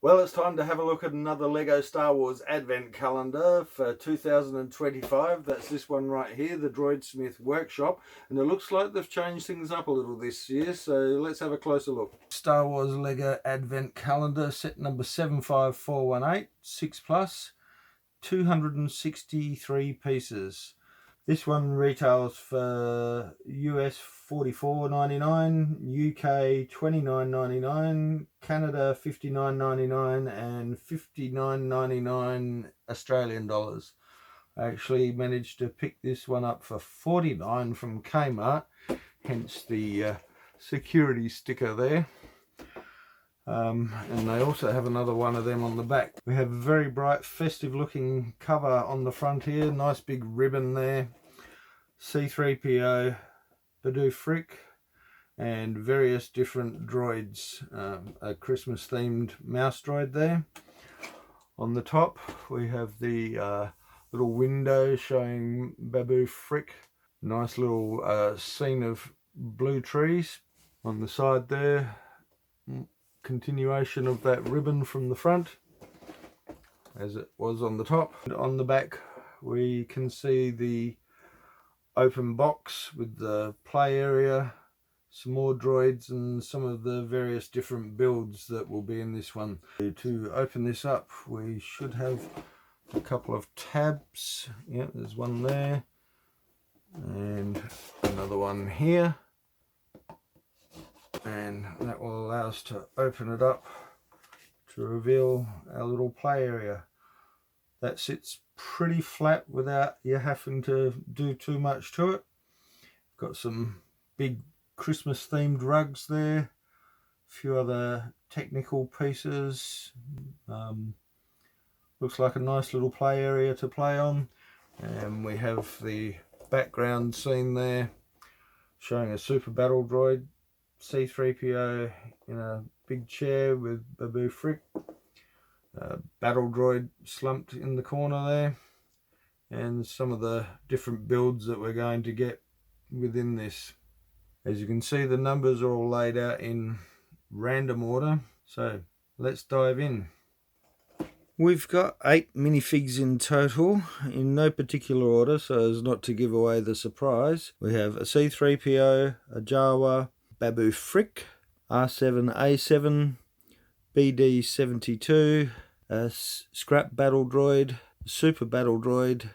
Well, it's time to have a look at another Lego Star Wars Advent Calendar for 2025. That's this one right here, the Droid Smith Workshop. And it looks like they've changed things up a little this year, so let's have a closer look. Star Wars Lego Advent Calendar, set number 75418, 6 plus, 263 pieces. This one retails for US $44.99, UK $29.99, Canada $59.99 and $59.99 Australian dollars. I actually managed to pick this one up for $49 from Kmart, hence the security sticker there. And they also have another one of them on the back. We have a very bright festive looking cover on the front here, nice big ribbon there, C3PO, Babu Frick, and various different droids, a Christmas themed mouse droid there. On the top we have the little window showing Babu Frick, nice little scene of blue trees. On the side there, continuation of that ribbon from the front as it was on the top. And on the back we can see the open box with the play area, some more droids and some of the various different builds that will be in this one. To open this up we should have a couple of tabs. Yeah, there's one there and another one here, and that will allow us to open it up to reveal our little play area. That sits pretty flat without you having to do too much to it. Got some big Christmas themed rugs there, a few other technical pieces. Looks like a nice little play area to play on, and we have the background scene there showing a super battle droid, C3PO in a big chair with Babu Frick, battle droid slumped in the corner there, and some of the different builds that we're going to get within this. As you can see, the numbers are all laid out in random order, so let's dive in. We've got 8 minifigs in total, in no particular order so as not to give away the surprise. We have a C3PO, a Jawa, Babu Frick, R7A7, BD72, a scrap battle droid, super battle droid,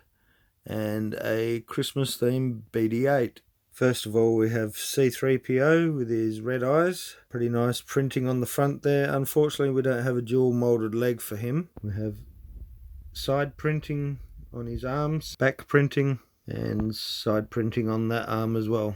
and a Christmas themed BD8. First of all we have C3PO with his red eyes, pretty nice printing on the front there. Unfortunately we don't have a dual molded leg for him. We have side printing on his arms, back printing and side printing on that arm as well.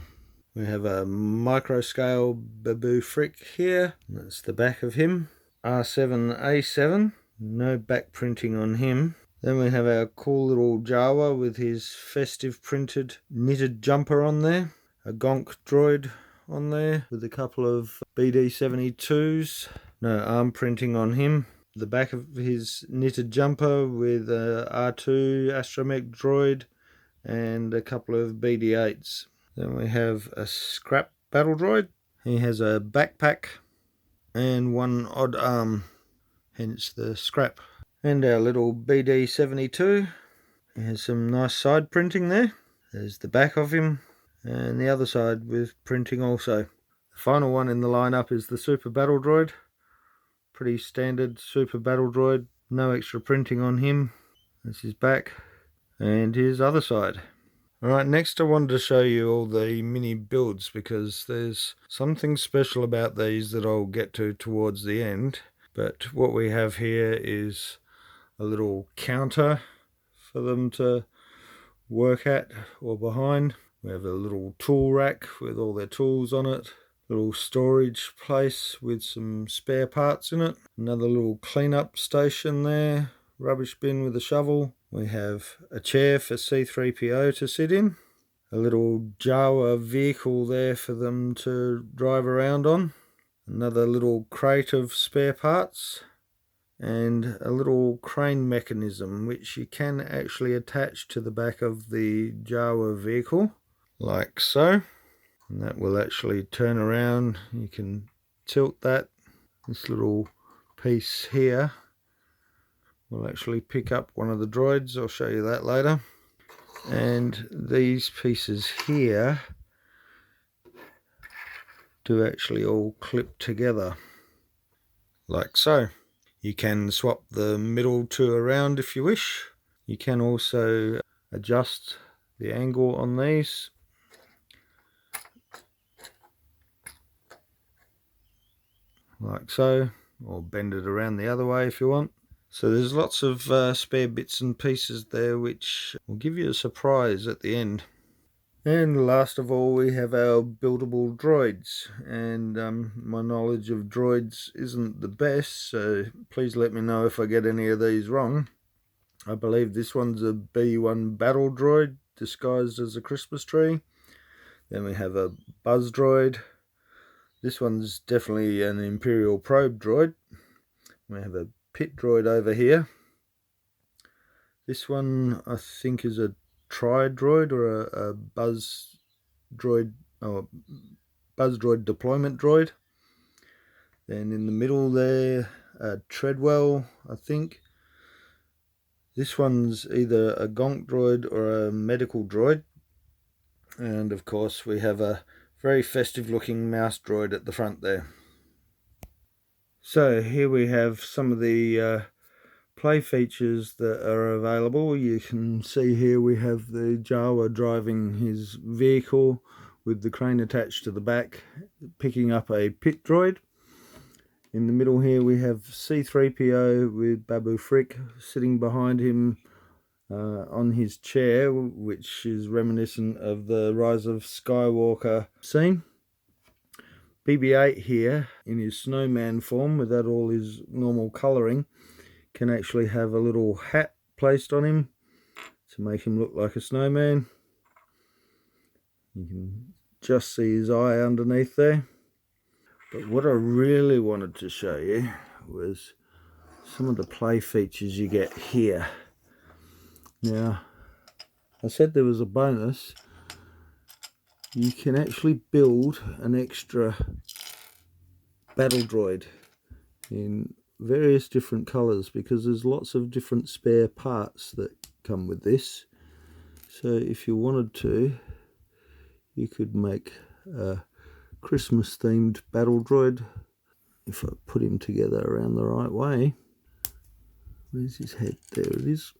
We have a micro scale Babu Frick here, that's the back of him. R7A7, no back printing on him. Then we have our cool little Jawa with his festive printed knitted jumper on there. A Gonk droid on there with a couple of BD72s. No arm printing on him. The back of his knitted jumper with a R2 astromech droid and a couple of BD8s. Then we have a scrap battle droid. He has a backpack and one odd arm, hence the scrap. And our little BD72, he has some nice side printing there. There's the back of him and the other side with printing also. The final one in the lineup is the super battle droid. Pretty standard super battle droid, no extra printing on him. That's his back and his other side. Alright, next I wanted to show you all the mini builds because there's something special about these that I'll get to towards the end. But what we have here is a little counter for them to work at or behind. We have a little tool rack with all their tools on it. Little storage place with some spare parts in it. Another little cleanup station there. Rubbish bin with a shovel. We have a chair for C3PO to sit in. A little Jawa vehicle there for them to drive around on. Another little crate of spare parts. And a little crane mechanism which you can actually attach to the back of the Jawa vehicle, like so. And that will actually turn around. You can tilt that. This little piece here will actually pick up one of the droids. I'll show you that later. And these pieces here do actually all clip together like so. You can swap the middle two around if you wish. You can also adjust the angle on these. Like so, or bend it around the other way if you want. So there's lots of spare bits and pieces there which will give you a surprise at the end. And last of all, we have our buildable droids, and my knowledge of droids isn't the best, so please let me know if I get any of these wrong. I believe this one's a B1 battle droid disguised as a Christmas tree. Then we have a buzz droid. This one's definitely an Imperial probe droid. We have a pit droid over here. This one I think is a tri droid or a buzz droid, or buzz droid deployment droid. Then in the middle there, a Treadwell, I think. This one's either a gonk droid or a medical droid. And of course we have a very festive looking mouse droid at the front there. So here we have some of the play features that are available. You can see here we have the Jawa driving his vehicle with the crane attached to the back, picking up a pit droid. In the middle here we have C3PO with Babu Frick sitting behind him on his chair, which is reminiscent of the Rise of Skywalker scene. BB-8 here in his snowman form without all his normal colouring can actually have a little hat placed on him to make him look like a snowman. You can just see his eye underneath there. But what I really wanted to show you was some of the play features you get here. Now, I said there was a bonus. You can actually build an extra battle droid in various different colours, because there's lots of different spare parts that come with this. So if you wanted to, you could make a Christmas themed battle droid. If I put him together around the right way. Where's his head? There it is.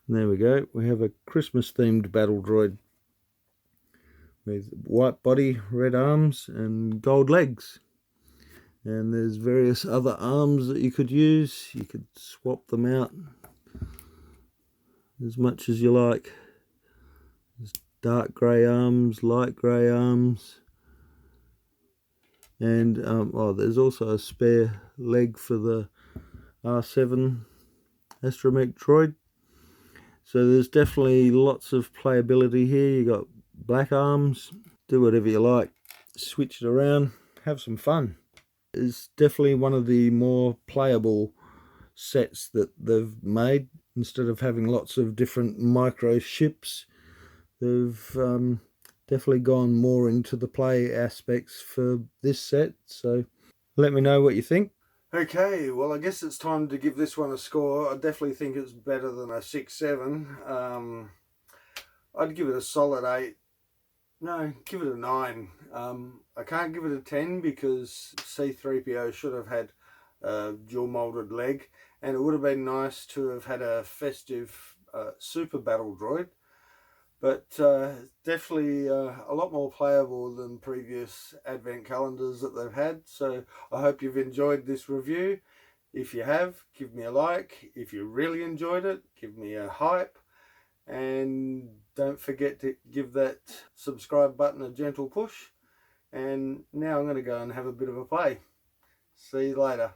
There we go. We have a Christmas themed battle droid with white body, red arms and gold legs. And there's various other arms that you could use. You could swap them out as much as you like. There's dark grey arms, light grey arms. And oh, there's also a spare leg for the R7 astromech droid. So there's definitely lots of playability here. You got black arms, do whatever you like, switch it around, have some fun. It's definitely one of the more playable sets that they've made. Instead of having lots of different micro ships, they've definitely gone more into the play aspects for this set. So let me know what you think. Okay, well, I guess it's time to give this one a score. I definitely think it's better than a 6-7. I'd give it a solid 8. No, give it a 9. I can't give it a 10 because C3PO should have had a dual molded leg, and it would have been nice to have had a festive super battle droid. But definitely a lot more playable than previous advent calendars that they've had. So I hope you've enjoyed this review. If you have, give me a like. If you really enjoyed it, give me a hype. And don't forget to give that subscribe button a gentle push. And now I'm going to go and have a bit of a play. See you later.